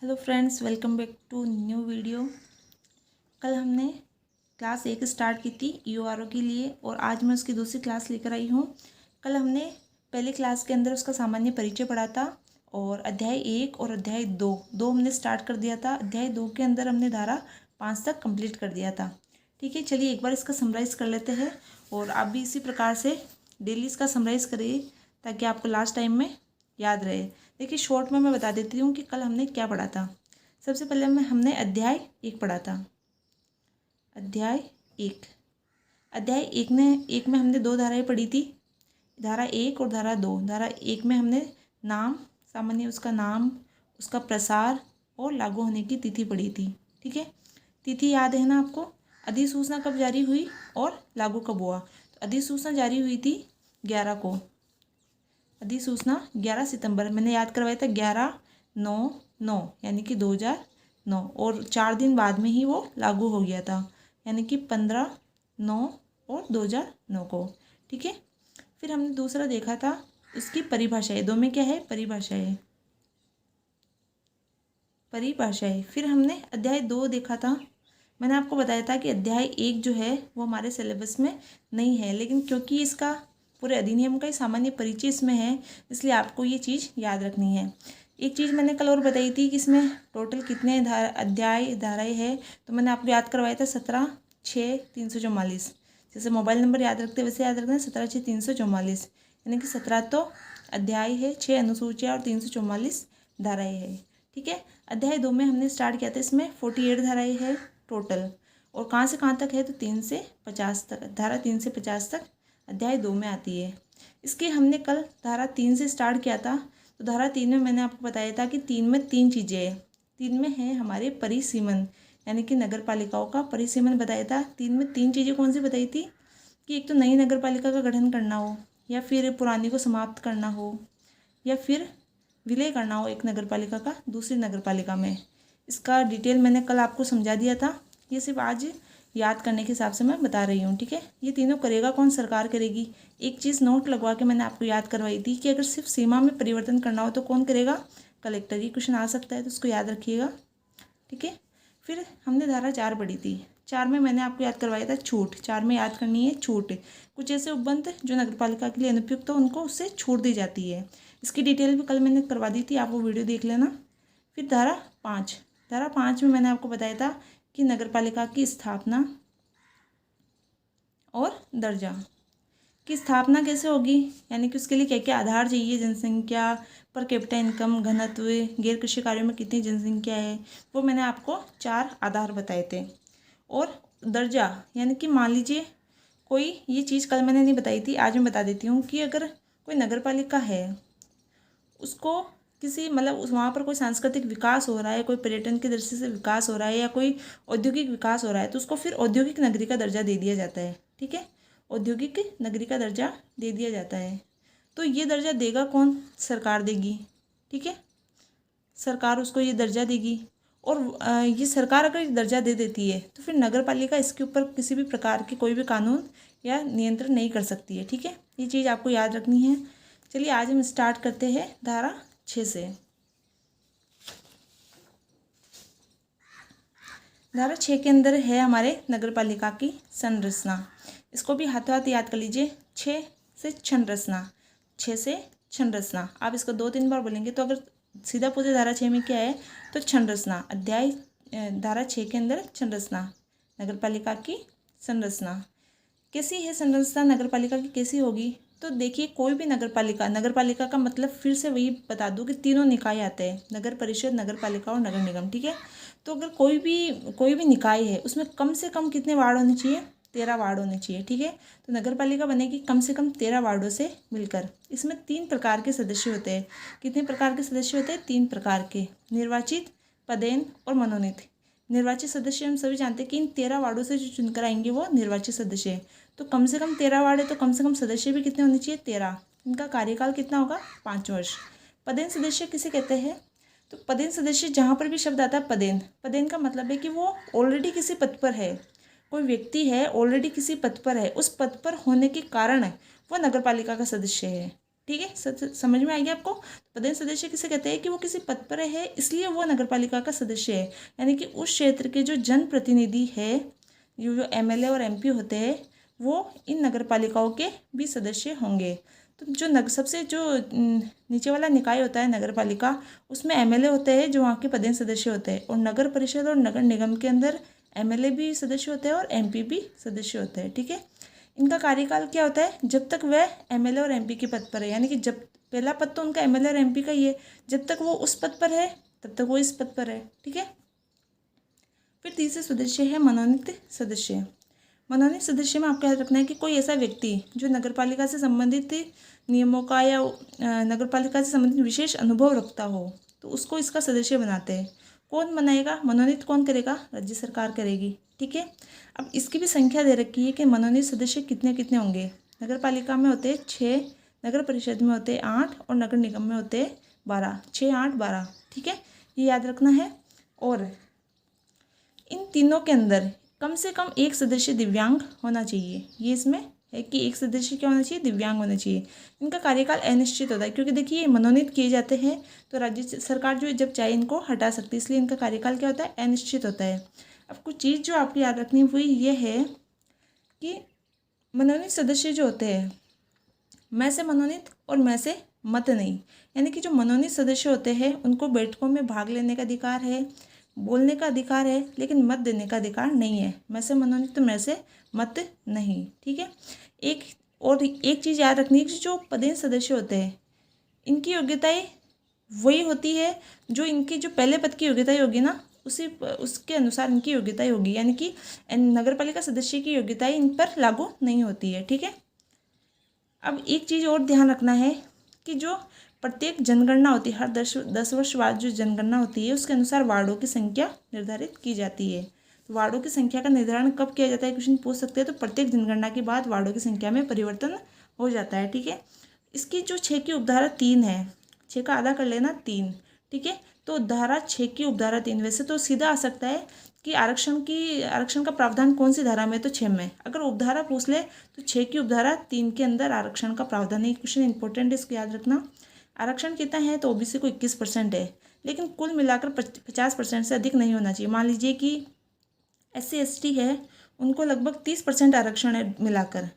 Hello friends, welcome back to new video. कल हमने class 1 start की थी यूआरओ के लिए और आज मैं उसकी दूसरी क्लास लेकर आई हूँ। कल हमने पहली क्लास के अंदर उसका सामान्य परिचय पढ़ा था और अध्याय 1 और अध्याय 2 हमने स्टार्ट कर दिया था। अध्याय 2 के अंदर हमने धारा 5 तक कंप्लीट कर दिया था। ठीक है, चलिए एक बार इसका समराइज कर लेते हैं और आप भी इसी प्रकार से डेली इसका समराइज करिए ताकि आपको लास्ट टाइम में याद रहे। देखिए, शॉर्ट में मैं बता देती हूँ कि कल हमने क्या पढ़ा था। सबसे पहले हमने अध्याय 1 पढ़ा था। अध्याय 1 में हमने 2 धाराएं पढ़ी थी, धारा 1 और धारा 2। धारा 1 में हमने नाम, सामान्य उसका नाम, उसका प्रसार और लागू होने की तिथि पढ़ी थी। ठीक है, तिथि याद है ना आपको? अधिसूचना कब जारी हुई और लागू कब हुआ? तो अधिसूचना जारी हुई थी 11 को। अधिसूचना 11 सितंबर मैंने याद करवाया था, 11/9/9 यानी कि 2009, और 4 दिन बाद में ही वो लागू हो गया था यानी कि 15/9 और 2009 को। ठीक है, फिर हमने दूसरा देखा था उसकी परिभाषाएं। 2 में क्या है? परिभाषाएं। फिर हमने अध्याय 2 देखा था। मैंने आपको बताया था कि अध्याय 1 जो है वो हमारे सिलेबस में नहीं है, लेकिन क्योंकि इसका पूरे अधिनियम का ही सामान्य परिचय इसमें है, इसलिए आपको ये चीज़ याद रखनी है। एक चीज़ मैंने कल और बताई थी कि इसमें टोटल कितने धाराएं हैं, तो मैंने आपको याद करवाया था 17/6/344। जैसे मोबाइल नंबर याद रखते वैसे याद रखना, 17/6/344 यानी कि 17 तो अध्याय है, 6 अनुसूचियाँ और 344 धाराएँ है। ठीक है, अध्याय 2 में हमने स्टार्ट किया था, इसमें 48 धाराएँ है टोटल, और कहाँ से कहाँ तक है? तो 3 से 50 तक। धारा 3 से 50 तक अध्याय 2 में आती है। इसके हमने कल धारा 3 से स्टार्ट किया था। तो धारा 3 में मैंने आपको बताया था कि 3 में 3 चीज़ें हैं। 3 में है हमारे परिसीमन, यानी कि नगर पालिकाओं का परिसीमन बताया था। 3 में 3 चीज़ें कौन सी बताई थी? कि एक तो नई नगर पालिका का गठन करना हो, या फिर पुरानी को समाप्त करना हो, या फिर विलय करना हो एक नगर पालिका का दूसरी नगर पालिका में। इसका डिटेल मैंने कल आपको समझा दिया था, ये सिर्फ आज याद करने के हिसाब से मैं बता रही हूँ। ठीक है, ये तीनों करेगा कौन? सरकार करेगी। एक चीज़ नोट लगवा के मैंने आपको याद करवाई थी कि अगर सिर्फ सीमा में परिवर्तन करना हो तो कौन करेगा? कलेक्टर। ये क्वेश्चन आ सकता है, तो उसको याद रखिएगा। ठीक है, फिर हमने धारा 4 पढ़ी थी। 4 में मैंने आपको याद करवाया था छूट। 4 में याद करनी है छूट। कुछ ऐसे उपबंध जो नगर पालिका के लिए अनुपयुक्त हो उनको उससे छूट दी जाती है। इसकी डिटेल भी कल मैंने करवा दी थी, आप वो वीडियो देख लेना। फिर धारा 5 में मैंने आपको बताया था कि नगर पालिका की स्थापना और दर्जा की स्थापना कैसे होगी, यानी कि उसके लिए क्या क्या आधार चाहिए, जनसंख्या, पर कैपिटा इनकम, घनत्व, गैर कृषि कार्यों में कितनी जनसंख्या है, वो मैंने आपको 4 आधार बताए थे। और दर्जा यानी कि मान लीजिए कोई, ये चीज़ कल मैंने नहीं बताई थी, आज मैं बता देती हूँ कि अगर कोई नगर पालिका है, उसको किसी वहाँ पर कोई सांस्कृतिक विकास हो रहा है, कोई पर्यटन की दृष्टि से विकास हो रहा है, या कोई औद्योगिक विकास हो रहा है, तो उसको फिर औद्योगिक नगरी का दर्जा दे दिया जाता है। ठीक है, औद्योगिक नगरी का दर्जा दे दिया जाता है। तो ये दर्जा देगा कौन? सरकार देगी। ठीक है, सरकार उसको ये दर्जा देगी, और ये सरकार अगर दर्जा दे देती है तो फिर नगर पालिका इसके ऊपर किसी भी प्रकार के कोई भी कानून या नियंत्रण नहीं कर सकती है। ठीक है, ये चीज़ आपको याद रखनी है। चलिए आज हम स्टार्ट करते हैं धारा 6 से। धारा 6 के अंदर है हमारे नगर पालिका की संरचना। इसको भी हाथों हाथ याद कर लीजिए। 6 से संरचना, 6 से संरचना। आप इसको 2-3 बार बोलेंगे तो अगर सीधा पूछे धारा 6 में क्या है तो संरचना। अध्याय धारा 6 के अंदर संरचना, नगर पालिका की संरचना कैसी है? संरचना नगर पालिका की कैसी होगी? तो देखिए, कोई भी नगर पालिका का मतलब फिर से वही बता दूं कि तीनों निकाय आते हैं, नगर परिषद, नगर पालिका और नगर निगम। ठीक है, तो अगर कोई भी निकाय है उसमें कम से कम कितने वार्ड होने चाहिए? 13 वार्ड होने चाहिए। ठीक है, तो नगर पालिका बनेगी कम से कम 13 वार्डों से मिलकर। इसमें 3 प्रकार के सदस्य होते हैं। कितने प्रकार के सदस्य होते हैं? 3 प्रकार के, निर्वाचित, पदेन और मनोनीत। निर्वाचित सदस्य हम सभी जानते हैं कि इन 13 वार्डों से जो चुनकर आएंगे वो निर्वाचित सदस्य है। तो कम से कम 13 वार्ड है, तो कम से कम सदस्य भी कितने होने चाहिए? 13। इनका कार्यकाल कितना होगा? 5 वर्ष। पदेन सदस्य किसे कहते हैं? तो पदेन सदस्य, जहाँ पर भी शब्द आता है पदेन का मतलब है कि वो ऑलरेडी किसी पद पर है। कोई व्यक्ति है, ऑलरेडी किसी पद पर है, उस पद पर होने के कारण वो नगर पालिका का सदस्य है। ठीक है, समझ में आ गया आपको। पदेन सदस्य किसे कहते हैं कि वो किसी पद पर है इसलिए वो नगरपालिका का सदस्य है, यानी कि उस क्षेत्र के जो जनप्रतिनिधि है, जो एमएलए और एमपी होते हैं, वो इन नगरपालिकाओं के भी सदस्य होंगे। तो जो सबसे जो नीचे वाला निकाय होता है नगरपालिका, उसमें एमएलए होते हैं जो वहाँ के पदेन सदस्य होते हैं, और नगर परिषद और नगर निगम के अंदर एमएलए भी सदस्य होते हैं और एमपी भी सदस्य होते हैं। ठीक है, इनका कार्यकाल क्या होता है, जब तक वह एमएलए और एमपी के पद पर है, यानी कि जब पहला पद तो उनका एमएलए और एमपी का ही है, जब तक वो उस पद पर है तब तक वो इस पद पर है। ठीक है, फिर तीसरे सदस्य है मनोनीत सदस्य। मनोनीत सदस्य में आपको याद रखना है कि कोई ऐसा व्यक्ति जो नगरपालिका से संबंधित नियमों का या नगरपालिका से संबंधित विशेष अनुभव रखता हो, तो उसको इसका सदस्य बनाते हैं। कौन बनाएगा, मनोनीत कौन करेगा, राज्य सरकार करेगी। ठीक है, अब इसकी भी संख्या दे रखी है कि मनोनीत सदस्य कितने कितने होंगे। नगरपालिका में होते 6, नगर परिषद में होते 8 और नगर निगम में होते 12। 6, 8, 12। ठीक है, ये याद रखना है। और इन तीनों के अंदर कम से कम एक सदस्य दिव्यांग होना चाहिए। ये इसमें है कि एक सदस्य क्या होना चाहिए, दिव्यांग होना चाहिए। इनका कार्यकाल अनिश्चित होता है, क्योंकि देखिए ये मनोनीत किए जाते हैं तो राज्य सरकार जो जब चाहे इनको हटा सकती है, इसलिए इनका कार्यकाल क्या होता है, अनिश्चित होता है। अब कुछ चीज़ जो आपको याद रखनी हुई ये है कि मनोनीत सदस्य जो होते हैं, मैं से मनोनीत और मैं से मत नहीं, यानी कि जो मनोनीत सदस्य होते हैं उनको बैठकों में भाग लेने का अधिकार है, बोलने का अधिकार है, लेकिन मत देने का अधिकार नहीं है। मैं से मनोनीत तो मैं से मत नहीं। ठीक है, एक चीज़ याद रखनी है कि जो पदेन सदस्य होते हैं इनकी योग्यताएं वही होती है जो इनकी जो पहले पद की योग्यताएं होगी ना, उसके अनुसार इनकी योग्यताएं होगी, यानी कि नगरपालिका सदस्य की योग्यताएं इन पर लागू नहीं होती है। ठीक है, अब एक चीज़ और ध्यान रखना है कि जो प्रत्येक जनगणना होती है, हर 10 वर्ष बाद जो जनगणना होती है उसके अनुसार वार्डों की संख्या निर्धारित की जाती है। तो वार्डों की संख्या का निर्धारण कब किया जाता है, क्वेश्चन पूछ सकते हैं। तो प्रत्येक जनगणना के बाद वार्डों की संख्या में परिवर्तन हो जाता है। ठीक है, इसकी जो 6 की उपधारा 3 है, 6 का आधा कर लेना 3। ठीक है, तो धारा 6 की उपधारा 3, वैसे तो सीधा आ सकता है कि आरक्षण का प्रावधान कौन सी धारा में, तो 6 में। अगर उपधारा पूछ ले तो 6 की उपधारा 3 के अंदर आरक्षण का प्रावधान है। क्वेश्चन इंपॉर्टेंट है, इसको याद रखना। आरक्षण कितना है, तो ओबीसी को 21% है, लेकिन कुल मिलाकर 50% से अधिक नहीं होना चाहिए। मान लीजिए कि SC ST है, उनको लगभग 30% आरक्षण है मिलाकर,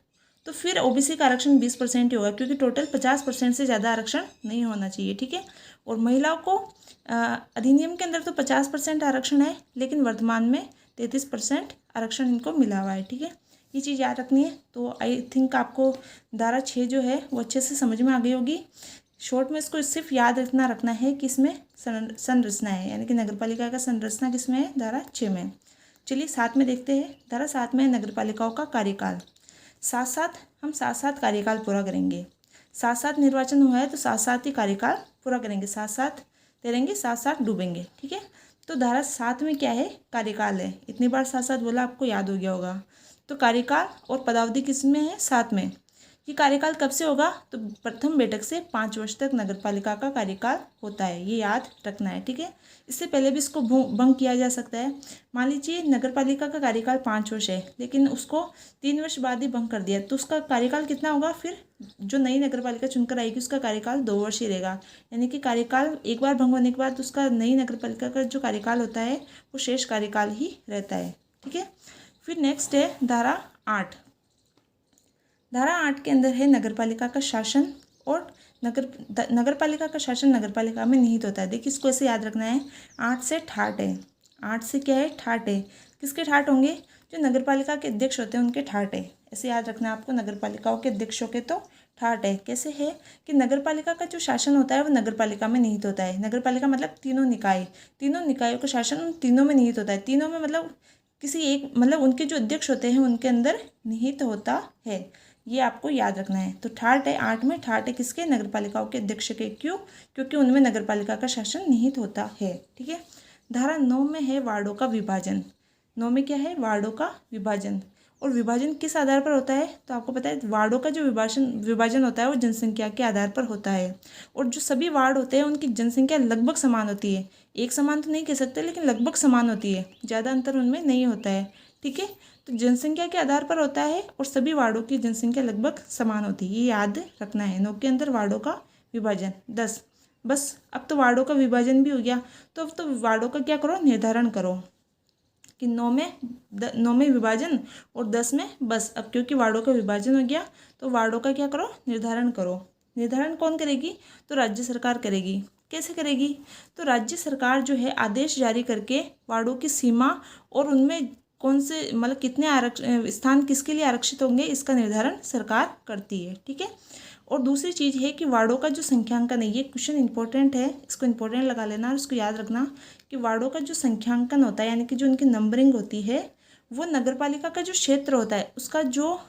तो फिर ओबीसी का आरक्षण 20% ही होगा, क्योंकि टोटल 50% से ज़्यादा आरक्षण नहीं होना चाहिए। ठीक है, और महिलाओं को अधिनियम के अंदर तो 50% आरक्षण है, लेकिन वर्तमान में 33% आरक्षण इनको मिला हुआ है। ठीक है, ये चीज़ याद रखनी है। तो आई थिंक आपको धारा 6 जो है वो अच्छे से समझ में आ गई होगी। शॉर्ट में इसको सिर्फ याद रखना है कि इसमें संरचना है, यानी कि नगरपालिका का संरचना किसमें है, धारा 6 में। चलिए 7 में देखते हैं। धारा 7 में नगरपालिकाओं का कार्यकाल। हम साथ साथ कार्यकाल पूरा करेंगे। साथ निर्वाचन हुआ है तो साथ ही कार्यकाल पूरा करेंगे, साथ तैरेंगे, साथ डूबेंगे। ठीक है, तो धारा 7 में क्या है, कार्यकाल है। इतनी बार साथ बोला, आपको याद हो गया होगा। तो कार्यकाल और पदावधि किसमें है, 7 में। ये कार्यकाल कब से होगा, तो प्रथम बैठक से 5 वर्ष तक नगरपालिका का कार्यकाल होता है, ये याद रखना है। ठीक है, इससे पहले भी इसको भंग किया जा सकता है। मान लीजिए नगरपालिका का कार्यकाल 5 वर्ष है, लेकिन उसको 3 वर्ष बाद ही भंग कर दिया, तो उसका कार्यकाल कितना होगा, फिर जो नई नगरपालिका चुनकर आएगी उसका कार्यकाल 2 वर्ष ही रहेगा। यानी कि कार्यकाल एक बार भंग होने के बाद उसका नई नगरपालिका का जो कार्यकाल होता है वो शेष कार्यकाल ही रहता है। ठीक है, फिर नेक्स्ट है धारा 8। धारा 8 के अंदर है नगरपालिका का शासन, और नगरपालिका का शासन नगरपालिका में निहित होता है। देखिए इसको ऐसे याद रखना है, 8 से ठाट है। 8 से क्या है, ठाट है। किसके ठाट होंगे, जो नगरपालिका के अध्यक्ष होते हैं उनके ठाट है। ऐसे याद रखना है आपको, नगरपालिकाओं के अध्यक्षों के तो ठाट है। कैसे है कि नगरपालिका का जो शासन होता है वो नगरपालिका में निहित होता है। नगरपालिका मतलब तीनों निकायों का शासन उन तीनों में निहित होता है। तीनों में मतलब किसी एक, मतलब उनके जो अध्यक्ष होते हैं उनके अंदर निहित होता है, ये आपको याद रखना है। तो ठाट है 8 में, ठाट है किसके, नगरपालिकाओं के अध्यक्ष के। क्यों, क्योंकि उनमें नगरपालिका का शासन निहित होता है। ठीक है, धारा 9 में है वार्डों का विभाजन। 9 में क्या है, वार्डों का विभाजन। और विभाजन किस आधार पर होता है, तो आपको पता है वार्डों का जो विभाजन होता है वो जनसंख्या के आधार पर होता है। और जो सभी वार्ड होते हैं उनकी जनसंख्या लगभग समान होती है। एक समान तो नहीं कह सकते, लेकिन लगभग समान होती है, ज़्यादा अंतर उनमें नहीं होता है। ठीक है। तो जनसंख्या के आधार पर होता है और सभी वार्डों की जनसंख्या लगभग समान होती है, ये याद रखना है। 9 के अंदर वार्डों का विभाजन 10। बस अब तो वार्डों का विभाजन भी हो गया, तो अब तो वार्डों का क्या करो, निर्धारण करो कि 9 में विभाजन और 10 में बस। अब क्योंकि वार्डों का विभाजन हो गया तो वार्डों का क्या करो, निर्धारण करो। निर्धारण कौन करेगी, तो राज्य सरकार करेगी। कैसे करेगी, तो राज्य सरकार जो है आदेश जारी करके वार्डों की सीमा और उनमें कौन से मतलब कितने स्थान किसके लिए आरक्षित होंगे इसका निर्धारण सरकार करती है, ठीक है। और दूसरी चीज़ है कि वार्डों का जो संख्यांकन है, ये क्वेश्चन इंपॉर्टेंट है, इसको इंपॉर्टेंट लगा लेना और इसको याद रखना कि वार्डों का जो संख्यांकन होता है यानी कि जो उनकी नंबरिंग होती है, वो नगरपालिका का जो क्षेत्र होता है उसका जो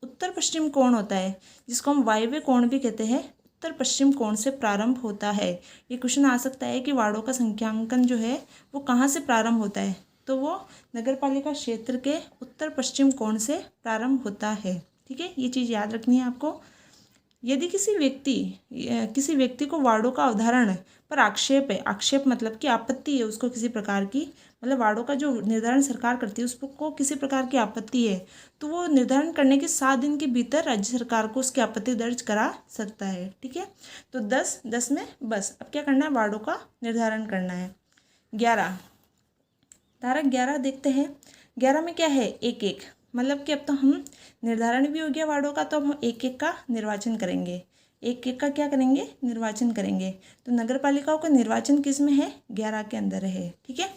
उत्तर पश्चिम कोण होता है, जिसको हम वायव्य कोण भी कहते हैं, उत्तर पश्चिम कोण से प्रारंभ होता है। ये क्वेश्चन आ सकता है कि वार्डों का संख्यांकन जो है वो कहाँ से प्रारंभ होता है, तो वो नगरपालिका क्षेत्र के उत्तर पश्चिम कोण से प्रारंभ होता है, ठीक है। ये चीज़ याद रखनी है आपको। यदि किसी व्यक्ति को वार्डों का अवधारण पर आक्षेप है, आक्षेप मतलब कि आपत्ति है उसको किसी प्रकार की, मतलब वार्डों का जो निर्धारण सरकार करती है उसको किसी प्रकार की आपत्ति है, तो वो निर्धारण करने के 7 दिन के भीतर राज्य सरकार को उसकी आपत्ति दर्ज करा सकता है, ठीक है। तो 10 में बस। अब क्या करना है, वार्डों का निर्धारण करना है। 11 धारा 11 देखते हैं। 11 में क्या है, एक एक, मतलब कि अब तो हम निर्धारण भी हो गया वार्डों का, तो अब हम एक एक का निर्वाचन करेंगे। एक एक का क्या करेंगे, निर्वाचन करेंगे। तो नगरपालिकाओं का निर्वाचन किस में है, 11 के अंदर है, ठीक है।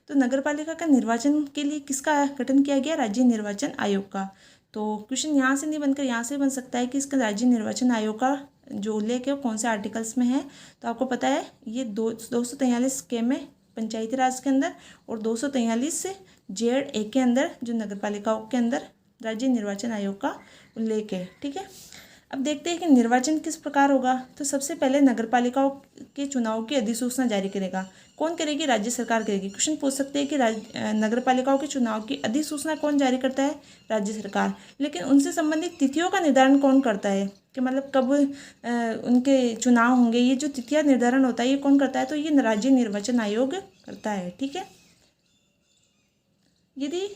तो नगरपालिका का निर्वाचन के लिए किसका गठन किया गया, राज्य निर्वाचन आयोग का। तो क्वेश्चन यहाँ से नहीं बनकर यहाँ से बन सकता है कि इसका राज्य निर्वाचन आयोग का जो उल्लेख है वो कौन से आर्टिकल्स में है। तो आपको पता है ये 243 के में पंचायती राज के अंदर और 243 से Z(A) के अंदर जो नगरपालिकाओं के अंदर राज्य निर्वाचन आयोग का उल्लेख है, ठीक है। अब देखते हैं कि निर्वाचन किस प्रकार होगा। तो सबसे पहले नगरपालिकाओं के चुनाव की अधिसूचना जारी करेगा। कौन करेगी, राज्य सरकार करेगी। क्वेश्चन पूछ सकते हैं कि नगरपालिकाओं के चुनाव की अधिसूचना कौन जारी करता है, राज्य सरकार। लेकिन उनसे संबंधित तिथियों का निर्धारण कौन करता है, कि मतलब कब उनके चुनाव होंगे, ये जो तिथियां निर्धारण होता है ये कौन करता है, तो ये राज्य निर्वाचन आयोग करता है, ठीक है। यदि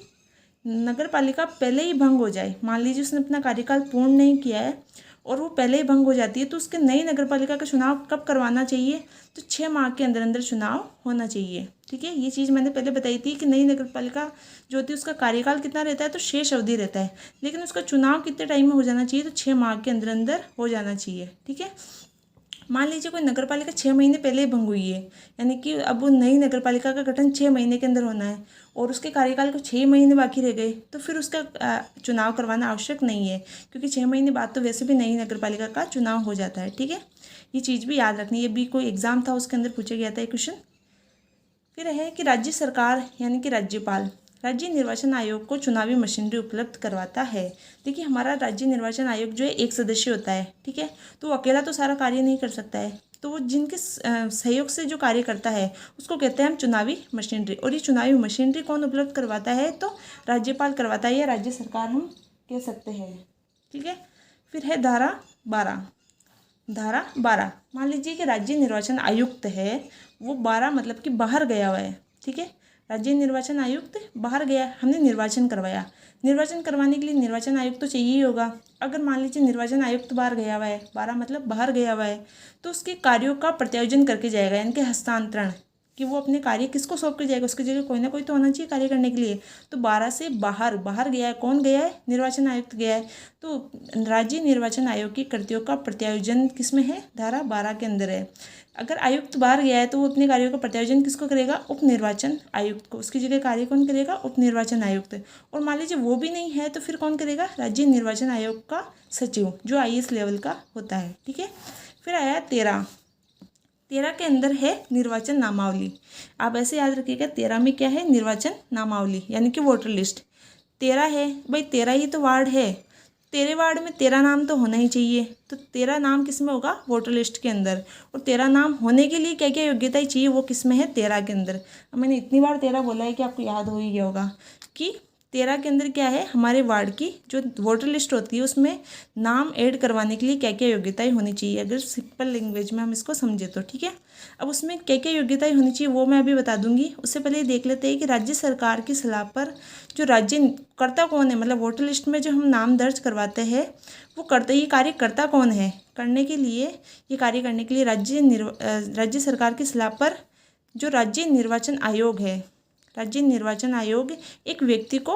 नगरपालिका पहले ही भंग हो जाए, मान लीजिए उसने अपना कार्यकाल पूर्ण नहीं किया है और वो पहले ही भंग हो जाती है, तो उसके नई नगरपालिका का चुनाव कब करवाना चाहिए, तो 6 माह के अंदर अंदर चुनाव होना चाहिए, ठीक है। ये चीज़ मैंने पहले बताई थी कि नई नगरपालिका जो होती है उसका कार्यकाल कितना रहता है, तो शेष अवधि रहता है, लेकिन उसका चुनाव कितने टाइम में हो जाना चाहिए, तो 6 माह के अंदर अंदर हो जाना चाहिए, ठीक है। मान लीजिए कोई नगरपालिका 6 महीने पहले ही भंग हुई है, यानी कि अब वो नई नगरपालिका का गठन 6 महीने के अंदर होना है और उसके कार्यकाल को 6 महीने बाकी रह गए, तो फिर उसका चुनाव करवाना आवश्यक नहीं है, क्योंकि 6 महीने बाद तो वैसे भी नई नगरपालिका का चुनाव हो जाता है, ठीक है। ये चीज़ भी याद रखनी है, भी कोई एग्जाम था उसके अंदर पूछा गया था ये क्वेश्चन। फिर है कि राज्य सरकार यानी कि राज्यपाल राज्य निर्वाचन आयोग को चुनावी मशीनरी उपलब्ध करवाता है। देखिए हमारा राज्य निर्वाचन आयोग जो है 1 सदस्य होता है, ठीक है। तो वो अकेला तो सारा कार्य नहीं कर सकता है, तो वो जिनके सहयोग से जो कार्य करता है उसको कहते हैं हम चुनावी मशीनरी। और ये चुनावी मशीनरी कौन उपलब्ध करवाता है, तो राज्यपाल करवाता है या राज्य सरकार हम कह सकते हैं, ठीक है। फिर है धारा 12 मान लीजिए कि राज्य निर्वाचन आयुक्त है वो 12 मतलब कि बाहर गया हुआ है, ठीक है। राज्य निर्वाचन आयुक्त बाहर गया, हमने निर्वाचन करवाया, निर्वाचन करवाने के लिए निर्वाचन आयुक्त तो चाहिए ही होगा। अगर मान लीजिए निर्वाचन आयुक्त बाहर गया हुआ है, 12 मतलब बाहर गया हुआ है, तो उसके कार्यों का प्रत्यायोजन करके जाएगा, यानी कि हस्तांतरण, कि वो अपने कार्य किसको सौंप कर जाएगा, उसकी जगह कोई ना कोई तो होना चाहिए कार्य करने के लिए। तो 12 से बाहर गया है, कौन गया है, निर्वाचन आयुक्त गया है। तो राज्य निर्वाचन आयोग की कृतियों का प्रत्यायोजन किस में है, धारा 12 के अंदर है। अगर आयुक्त बाहर गया है तो वो अपने कार्यों का प्रत्यायोजन किसको करेगा, उप निर्वाचन आयुक्त को, उसकी जगह कार्य कौन करेगा, उप निर्वाचन आयुक्त। और मान लीजिए वो भी नहीं है तो फिर कौन करेगा, राज्य निर्वाचन आयोग का सचिव, जो IAS लेवल का होता है, ठीक है। फिर आया 13 के अंदर है निर्वाचन नामावली। आप ऐसे याद रखिएगा 13 में क्या है, निर्वाचन नामावली यानी कि वोटर लिस्ट। 13 है भाई, 13 ही तो वार्ड है, 13 वार्ड में 13 नाम तो होना ही चाहिए। तो 13 नाम किस में होगा, वोटर लिस्ट के अंदर। और 13 नाम होने के लिए क्या क्या योग्यता चाहिए, वो किस में है, 13 के अंदर। अब मैंने इतनी बार 13 बोला है कि आपको याद हो ही गया होगा कि 13 के अंदर क्या है, हमारे वार्ड की जो वोटर लिस्ट होती है उसमें नाम ऐड करवाने के लिए क्या क्या योग्यताएं होनी चाहिए, अगर सिंपल लैंग्वेज में हम इसको समझे तो, ठीक है। अब उसमें क्या क्या योग्यताएं होनी चाहिए वो मैं अभी बता दूंगी। उससे पहले ये देख लेते हैं कि राज्य सरकार की सलाह पर जो राज्य करता कौन है, मतलब वोटर लिस्ट में जो हम नाम दर्ज करवाते हैं वो करते, ये कार्य करता कौन है, करने के लिए, ये कार्य करने के लिए राज्य सरकार की सलाह पर जो राज्य निर्वाचन आयोग है, राज्य निर्वाचन आयोग एक व्यक्ति को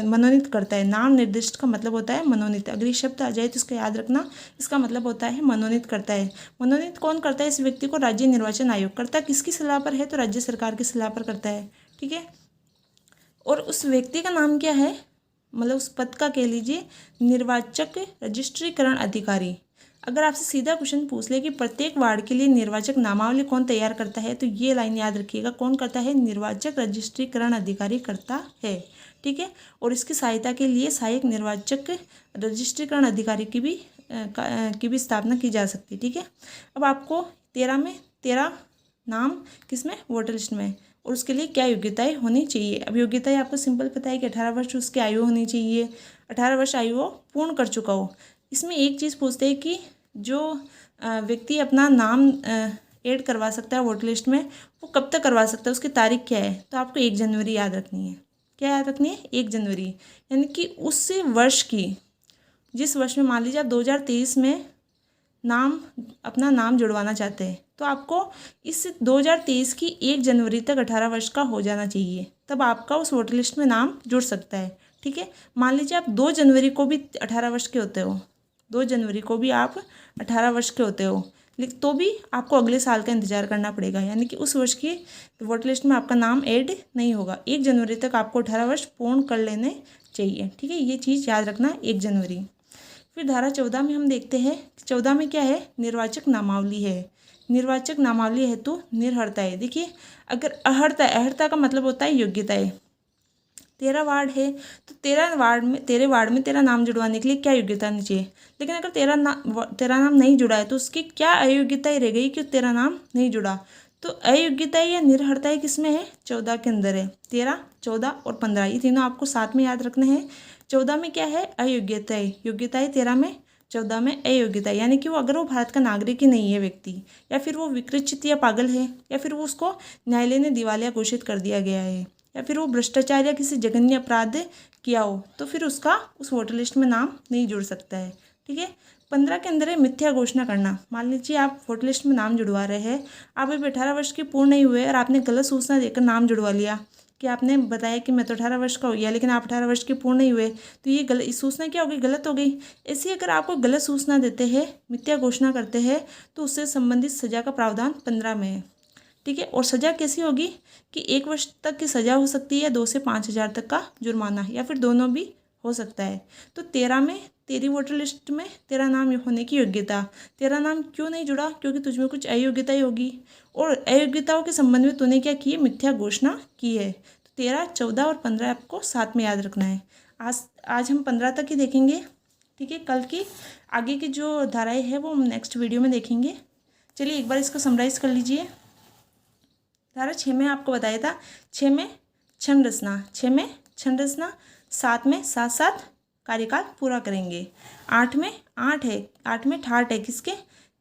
मनोनीत करता है। नाम निर्दिष्ट का मतलब होता है मनोनीत, अगर ये शब्द आ जाए तो इसका याद रखना, इसका मतलब होता है मनोनीत करता है। मनोनीत कौन करता है इस व्यक्ति को, राज्य निर्वाचन आयोग। करता किसकी सलाह पर है, तो राज्य सरकार की सलाह पर करता है, ठीक है। और उस व्यक्ति का नाम क्या है, मतलब उस पद का कह लीजिए निर्वाचक रजिस्ट्रीकरण अधिकारी। अगर आपसे सीधा क्वेश्चन पूछ ले कि प्रत्येक वार्ड के लिए निर्वाचक नामावली कौन तैयार करता है, तो ये लाइन याद रखिएगा, कौन करता है, निर्वाचक रजिस्ट्रीकरण अधिकारी करता है, ठीक है। और इसकी सहायता के लिए सहायक निर्वाचक रजिस्ट्रीकरण अधिकारी की भी स्थापना की जा सकती है, ठीक है। अब आपको 13 नाम किसमें, वोटर लिस्ट में, और उसके लिए क्या योग्यताएं होनी चाहिए। अब योग्यताएं आपको सिंपल पता है कि 18 वर्ष उसकी आयु होनी चाहिए, 18 वर्ष आयु हो, पूर्ण कर चुका हो। इसमें एक चीज़ पूछते हैं कि जो व्यक्ति अपना नाम ऐड करवा सकता है वोटर लिस्ट में, वो कब तक करवा सकता है, उसकी तारीख क्या है, तो आपको 1 जनवरी याद रखनी है। क्या याद रखनी है, 1 जनवरी, यानी कि उस वर्ष की, जिस वर्ष में, मान लीजिए आप 2023 में अपना नाम जुड़वाना चाहते हैं, तो आपको इस 2023 की 1 जनवरी तक 18 वर्ष का हो जाना चाहिए, तब आपका उस वोटर लिस्ट में नाम जुड़ सकता है, ठीक है। मान लीजिए आप 2 जनवरी को भी 18 वर्ष के होते हो, 2 जनवरी को भी आप 18 वर्ष के होते हो, तो भी आपको अगले साल का इंतजार करना पड़ेगा, यानी कि उस वर्ष की वोटर लिस्ट में आपका नाम ऐड नहीं होगा। 1 जनवरी तक आपको 18 वर्ष पूर्ण कर लेने चाहिए, ठीक है। ये चीज़ याद रखना, 1 जनवरी। फिर धारा 14 में हम देखते हैं, 14 में क्या है, निर्वाचक नामावली है। निर्वाचक नामावली हेतु निर्हरता है। देखिए, अगर अहर्ता का मतलब होता है योग्यताएं। 13 वार्ड है तो 13 वार्ड में तेरा नाम जुड़वाने के लिए क्या योग्यता होनी चाहिए। लेकिन अगर तेरा नाम नहीं जुड़ा है तो उसकी क्या अयोग्यताएं रह गई कि तेरा नाम नहीं जुड़ा। तो अयोग्यताएं या निर्हरताएं किस में है, 14 के अंदर है। 13, 14 और 15 ये तीनों आपको साथ में याद रखने हैं। 14 में क्या है, अयोग्यताएं, योग्यताएं 13 में, 14 में अयोग्यता, यानी कि वो अगर वो भारत का नागरिक ही नहीं है व्यक्ति, या फिर वो विकृत या पागल है, या फिर वो उसको न्यायालय ने दिवालिया घोषित कर दिया गया है, या फिर वो भ्रष्टाचार या किसी जघन्य अपराध किया हो, तो फिर उसका उस वोटर लिस्ट में नाम नहीं जुड़ सकता है, ठीक है। 15 के अंदर है मिथ्या घोषणा करना। मान लीजिए आप वोटर लिस्ट में नाम जुड़वा रहे हैं, आप अभी 18 वर्ष के पूर्ण नहीं हुए और आपने गलत सूचना देकर नाम जुड़वा लिया कि आपने बताया कि मैं तो 18 वर्ष का हो गया, लेकिन आप 18 वर्ष के पूर्ण नहीं हुए, तो ये गलत सूचना क्या हो गई, गलत हो गई। ऐसे अगर आपको गलत सूचना देते हैं, मिथ्या घोषणा करते हैं, तो उससे संबंधित सजा का प्रावधान 15 में है, ठीक है। और सजा कैसी होगी कि 1 वर्ष तक की सजा हो सकती है, 2 से 5 हज़ार तक का जुर्माना, या फिर दोनों भी हो सकता है। तो 13 में, तेरी वोटर लिस्ट में तेरा नाम होने की योग्यता, तेरा नाम क्यों नहीं जुड़ा, क्योंकि तुझमें कुछ अयोग्यताएं होगी, और अयोग्यताओं के संबंध में तूने क्या की, मिथ्या घोषणा की है। तो 13, 14 और 15 आपको साथ में याद रखना है। आज हम 15 तक ही देखेंगे, ठीक है। कल की आगे की जो धाराएं हैं वो हम नेक्स्ट वीडियो में देखेंगे। चलिए एक बार इसको समराइज़ कर लीजिए। धारा 6 में आपको बताया था, 6 में क्षण रचना, 6 में क्षण रचना, 7 में साथ साथ कार्यकाल पूरा करेंगे, 8 में 8 में ठाट है किसके,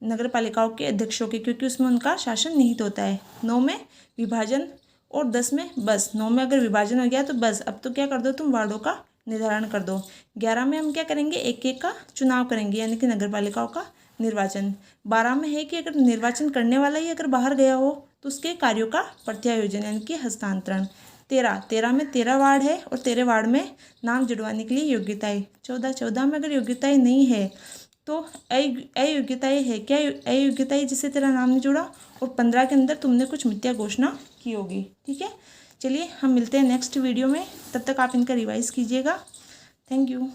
नगर पालिकाओं के अध्यक्षों के, क्योंकि उसमें उनका शासन निहित होता है। 9 में विभाजन, और 10 में बस। 9 में अगर विभाजन हो गया तो बस, अब तो क्या कर दो तुम, वार्डों का निर्धारण कर दो। 11 में हम क्या करेंगे, एक का चुनाव करेंगे, यानी कि नगर पालिकाओं का निर्वाचन। 12 में है कि अगर निर्वाचन करने वाला ही अगर बाहर गया हो तो उसके कार्यों का प्रत्यायोजन, यानी कि हस्तांतरण। 13 में 13 वार्ड है और 13 वार्ड में नाम जुड़वाने के लिए योग्यताएं। 14 में अगर योग्यताएं नहीं है तो अयोग्यताएं है, क्या अयोग्यताएं जिससे तेरा नाम नहीं जुड़ा, और 15 के अंदर तुमने कुछ मिथ्या घोषणा की होगी, ठीक है। चलिए हम मिलते हैं नेक्स्ट वीडियो में, तब तक आप इनका रिवाइज कीजिएगा। Thank you.